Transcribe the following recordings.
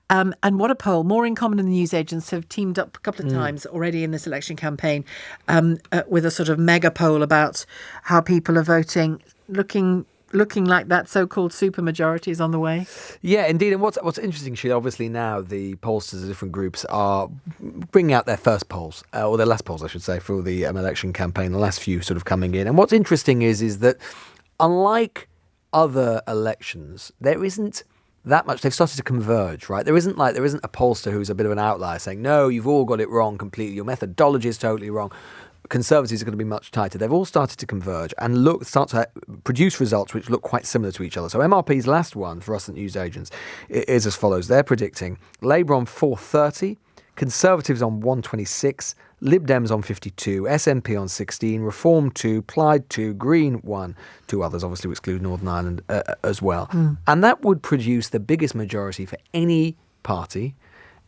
And what a poll. Maureen Common and the newsagents have teamed up a couple of times already in this election campaign with a sort of mega poll about how people are voting, looking like that so-called supermajority is on the way. Yeah, indeed. And what's interesting, Sheila, obviously now the pollsters of different groups are bringing out their first polls, or their last polls, I should say, for the election campaign, the last few sort of coming in. And what's interesting is that unlike other elections, there isn't that much. They've started to converge, right? There isn't a pollster who's a bit of an outlier saying, no, you've all got it wrong completely. Your methodology is totally wrong. Conservatives are going to be much tighter. They've all started to converge and start to produce results which look quite similar to each other. So MRP's last one for us at newsagents is as follows. They're predicting Labour on 430, Conservatives on 126, Lib Dems on 52, SNP on 16, Reform 2, Plaid 2, Green 1, 2 others obviously we exclude Northern Ireland as well. And that would produce the biggest majority for any party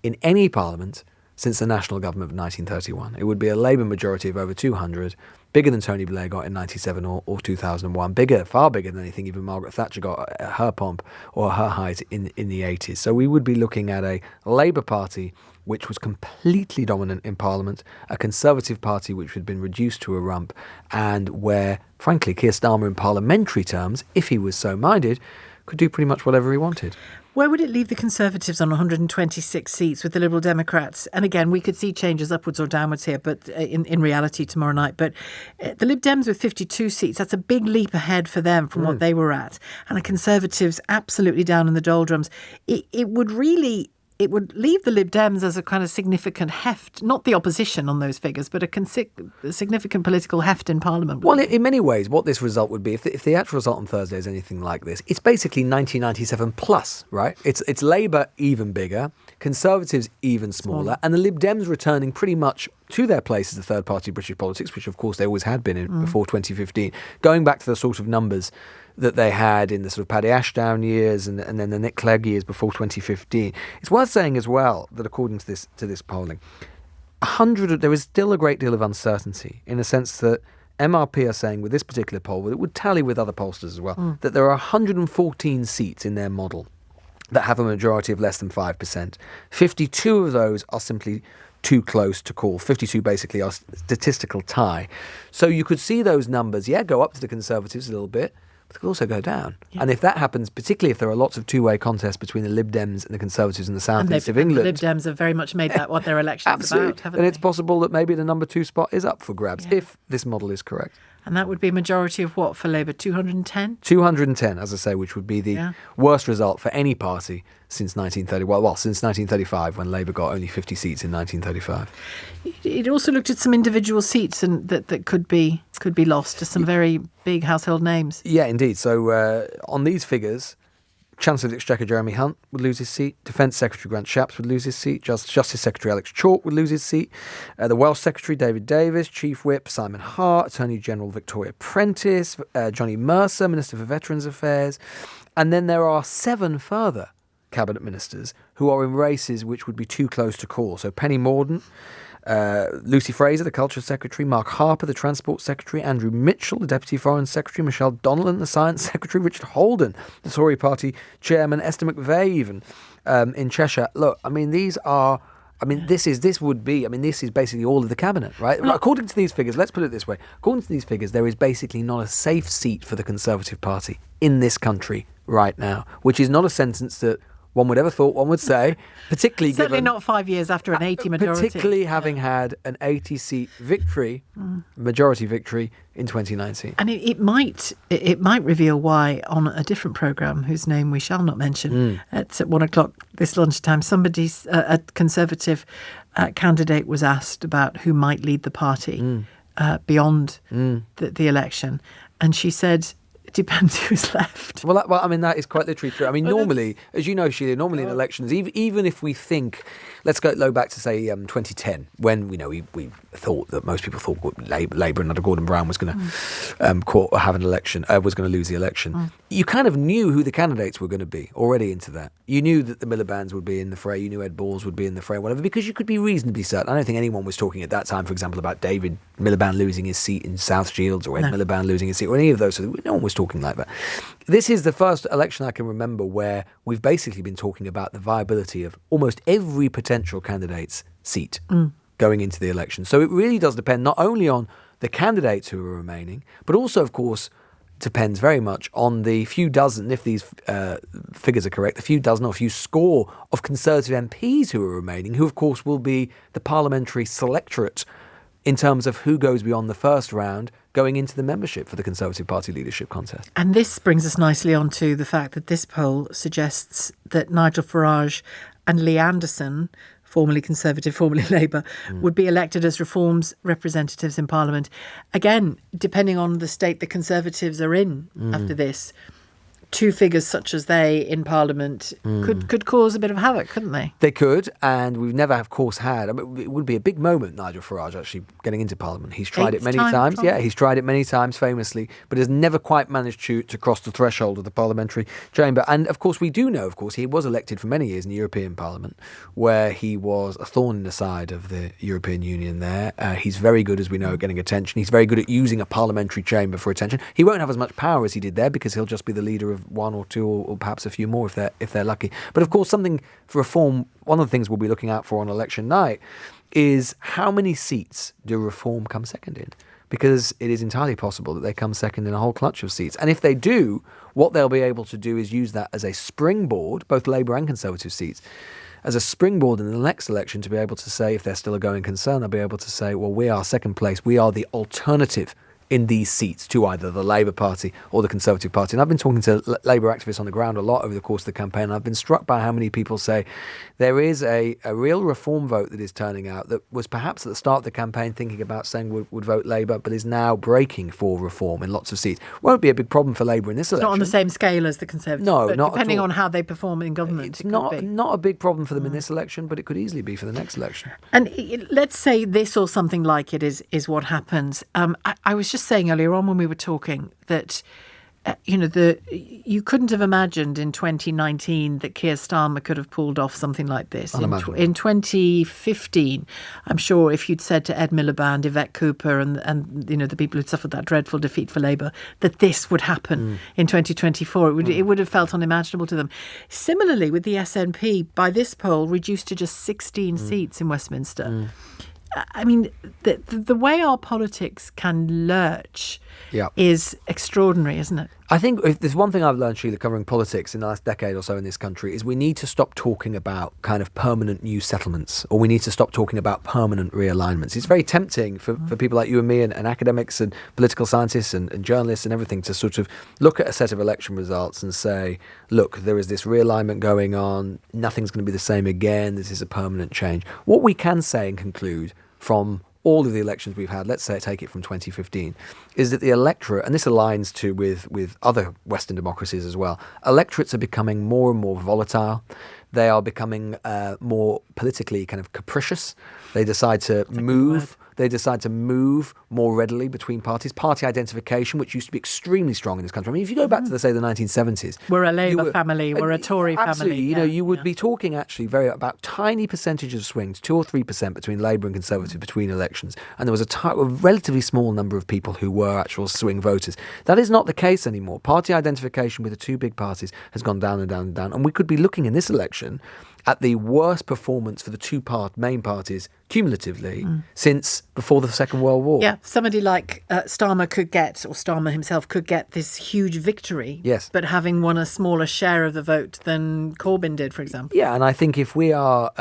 in any parliament since the national government of 1931. It would be a Labour majority of over 200, bigger than Tony Blair got in 97 or 2001, far bigger than anything even Margaret Thatcher got at her pomp or her height in the 80s. So we would be looking at a Labour Party which was completely dominant in Parliament, a Conservative Party which had been reduced to a rump, and where, frankly, Keir Starmer in parliamentary terms, if he was so minded, could do pretty much whatever he wanted. Where would it leave the Conservatives on 126 seats with the Liberal Democrats? And again, we could see changes upwards or downwards here, but in reality tomorrow night. But the Lib Dems with 52 seats, that's a big leap ahead for them from what they were at. And the Conservatives absolutely down in the doldrums. It would leave the Lib Dems as a kind of significant heft, not the opposition on those figures, but a significant political heft in Parliament. Well, in many ways, what this result would be, if the actual result on Thursday is anything like this, it's basically 1997 plus, right? It's Labour even bigger, Conservatives even smaller, and the Lib Dems returning pretty much to their place as a third party in British politics, which of course they always had been before 2015, going back to the sort of numbers that they had in the sort of Paddy Ashdown years and then the Nick Clegg years before 2015. It's worth saying as well that according to this polling, there is still a great deal of uncertainty in the sense that MRP are saying with this particular poll, it would tally with other pollsters as well, that there are 114 seats in their model that have a majority of less than 5%. 52 of those are simply too close to call. 52 basically are statistical tie. So you could see those numbers, go up to the Conservatives a little bit, but they could also go down. Yeah. And if that happens, particularly if there are lots of two-way contests between the Lib Dems and the Conservatives in the south-east of England. The Lib Dems have very much made that what their election is about, haven't then they? It's possible that maybe the number 2 spot is up for grabs if this model is correct. And that would be a majority of what for Labour? 210? 210, as I say, which would be the worst result for any party since 1930. Well, since 1935, when Labour got only 50 seats in 1935. It also looked at some individual seats and that could be lost to some very big household names. Yeah, indeed. So on these figures, Chancellor of the Exchequer Jeremy Hunt would lose his seat. Defence Secretary Grant Shapps would lose his seat. Justice Secretary Alex Chalk would lose his seat. The Welsh Secretary David Davis, Chief Whip Simon Hart, Attorney General Victoria Prentice, Johnny Mercer, Minister for Veterans Affairs. And then there are 7 further cabinet ministers who are in races which would be too close to call. So Penny Mordaunt, Lucy Fraser, the Culture Secretary, Mark Harper, the Transport Secretary, Andrew Mitchell, the Deputy Foreign Secretary, Michelle Donnellan, the Science Secretary, Richard Holden, the Tory Party Chairman, Esther McVeigh even in Cheshire. Look, this is basically all of the cabinet, right? According to these figures, let's put it this way. According to these figures, there is basically not a safe seat for the Conservative Party in this country right now, which is not a sentence that one would ever thought one would say, particularly certainly not 5 years after an 80 majority. Particularly having had an 80-seat victory, majority victory in 2019. And it might reveal why on a different programme, whose name we shall not mention, at 1:00 this lunchtime, a Conservative candidate was asked about who might lead the party beyond the election. And she said, it depends who's left. Well, that is quite literally true. Normally, as you know, Sheila, in elections, even if we think, let's go back to say 2010, when we thought that most people thought Labour and under Gordon Brown was going to have an election, was going to lose the election. You kind of knew who the candidates were going to be already into that. You knew that the Miliband's would be in the fray. You knew Ed Balls would be in the fray, whatever, because you could be reasonably certain. I don't think anyone was talking at that time, for example, about David Miliband losing his seat in South Shields or Ed Miliband losing his seat or any of those. So no one was talking talking like that. This is the first election I can remember where we've basically been talking about the viability of almost every potential candidate's seat going into the election. So it really does depend not only on the candidates who are remaining, but also, of course, depends very much on the few dozen, if these figures are correct, the few dozen or few score of Conservative MPs who are remaining, who, of course, will be the parliamentary selectorate in terms of who goes beyond the first round going into the membership for the Conservative Party leadership contest. And this brings us nicely on to the fact that this poll suggests that Nigel Farage and Lee Anderson, formerly Conservative, formerly Labour, would be elected as Reform's representatives in Parliament. Again, depending on the state the Conservatives are in after this, two figures such as they in Parliament could cause a bit of havoc, couldn't they? They could, and we've never, of course, had. I mean, it would be a big moment, Nigel Farage actually getting into Parliament. He's tried it many times. Yeah, he's tried it many times, famously, but has never quite managed to cross the threshold of the parliamentary chamber. And of course, we do know, of course, he was elected for many years in the European Parliament, where he was a thorn in the side of the European Union there. He's very good, as we know, at getting attention. He's very good at using a parliamentary chamber for attention. He won't have as much power as he did there because he'll just be the leader of one or two or perhaps a few more if they're lucky. But of course, something for Reform, one of the things we'll be looking out for on election night is how many seats do Reform come second in? Because it is entirely possible that they come second in a whole clutch of seats. And if they do, what they'll be able to do is use that as a springboard, both Labour and Conservative seats, as a springboard in the next election to be able to say, if they're still a going concern, they'll be able to say, well, we are second place. We are the alternative in these seats to either the Labour Party or the Conservative Party. And I've been talking to Labour activists on the ground a lot over the course of the campaign, and I've been struck by how many people say there is a real Reform vote that is turning out that was perhaps at the start of the campaign thinking about saying would vote Labour, but is now breaking for Reform in lots of seats. Won't be a big problem for Labour in this election. Not on the same scale as the Conservatives. No, but not depending at all. on how they perform in government. It's not a big problem for them in this election, but it could easily be for the next election. And let's say this or something like it is what happens. I was just saying earlier on when we were talking that you couldn't have imagined in 2019 that Keir Starmer could have pulled off something like this. In 2015, I'm sure if you'd said to Ed Miliband, Yvette Cooper and the people who'd suffered that dreadful defeat for Labour, that this would happen in 2024, it would have felt unimaginable to them. Similarly with the SNP, by this poll, reduced to just 16 seats in Westminster. I mean, the way our politics can lurch is extraordinary, isn't it? I think if there's one thing I've learned, Sheila, covering politics in the last decade or so in this country, is we need to stop talking about kind of permanent new settlements, or we need to stop talking about permanent realignments. It's very tempting for people like you and me and academics and political scientists and journalists and everything to sort of look at a set of election results and say, look, there is this realignment going on, nothing's going to be the same again, this is a permanent change. What we can say and conclude from all of the elections we've had, let's say take it from 2015, is that the electorate, and this aligns to with other Western democracies as well, electorates are becoming more and more volatile. They are becoming more politically kind of capricious. They decide to move. They decide to move more readily between parties. Party identification, which used to be extremely strong in this country. I mean, if you go back to, say, the 1970s. We're a Labour family. We're a Tory absolutely, family. You would be talking actually about tiny percentages of swings, 2 or 3% between Labour and Conservative between elections. And there was a relatively small number of people who were actual swing voters. That is not the case anymore. Party identification with the two big parties has gone down and down and down. And we could be looking in this election at the worst performance for the two main parties cumulatively since before the Second World War. Yeah, somebody like Starmer Starmer himself could get this huge victory, yes, but having won a smaller share of the vote than Corbyn did, for example. Yeah, and I think if we are,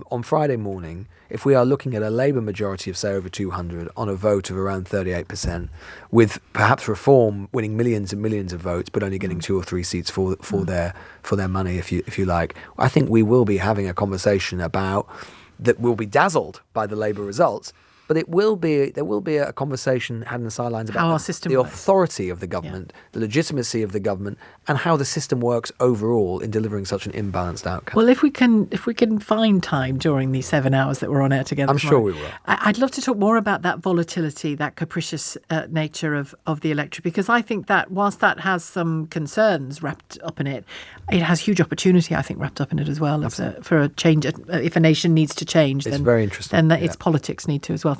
on Friday morning, if we are looking at a Labour majority of, say, over 200 on a vote of around 38%, with perhaps Reform winning millions and millions of votes, but only getting 2 or 3 seats for their money, if you like, I think we will be having a conversation about that will be dazzled by the Labour results. But there will be a conversation had in the sidelines about how our system the works. Authority of the government, the legitimacy of the government, and how the system works overall in delivering such an imbalanced outcome. Well, if we can find time during these 7 hours that we're on air together, I'm sure we will. I'd love to talk more about that volatility, that capricious nature of the electorate, because I think that whilst that has some concerns wrapped up in it, it has huge opportunity, I think, wrapped up in it as well. For a change, if a nation needs to change, it's then very interesting. Then its politics need to as well.